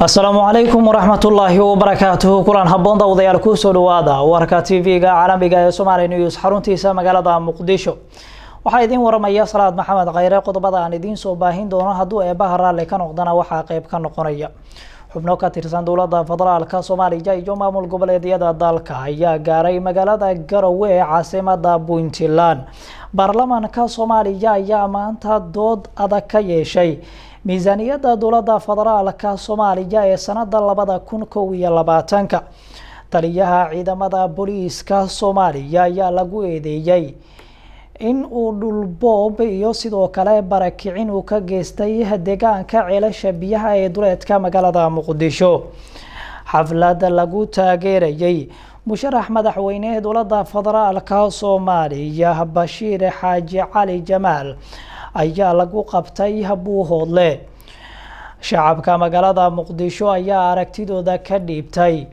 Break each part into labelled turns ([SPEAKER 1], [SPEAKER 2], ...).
[SPEAKER 1] السلام عليكم ورحمة الله وبركاته. كلان هبون داوديال كوسو دوادا wararka TV-ga caalamiga ee Somali News xaruntiisa magaalada Muqdisho. Waxaa idin waramaya Salaad Maxamed Khayre. Qodobada aan idin soo baahin doono hadduu eebaha raalli ka noqdana waxaa qayb ka noqonaya xubno ka tirsan dowladda federaalka Soomaaliya iyo maamul goboleedyada dalka ayaa gaaray magaalada Garowe ee caasimadda Puntland. Baarlamaanka Soomaaliya ayaa maanta dood adag ka yeeshay miisaaniyadda dowladda federaalka Soomaaliya ee sanadda 2021. Taliyaha ciidamada booliiska Soomaaliya ayaa lagu eedeeyay in uu dhulboob iyo sidoo kale barakicin uu ka geystay deegaanka ceelasha biyaha ee duleedka magaalada Muqdisho. Xaflad lagu taageerayay musharax madaxweyne dowladda federaalka Soomaaliya Bashiir Xaaji Cali Jamaal ayaa lagu qabtay Buuhoodle. Shacabka magaalada Muqdisho ayaa aragtidooda ka dhiibtay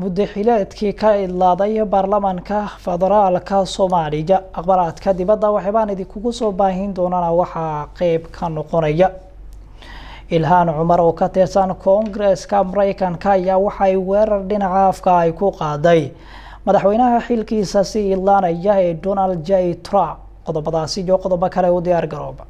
[SPEAKER 1] muddaxileedkii ka idlaaday baarlamaanka federaalka Soomaaliya. Akhbaraadka dibadda waxaan idinku soo baahin doonaa waxaa qayb ka noqonaya Ilhaan Cumar oo ka tirsan Koongareeska Mareykanka ayaa waxay weerar dhinaca afka ay ku qaaday madaxweynaha xilkiisa si idlaanaya ee Donald J. Trump. Qodobadaasi iyo qodobo kale u diyaar garooba.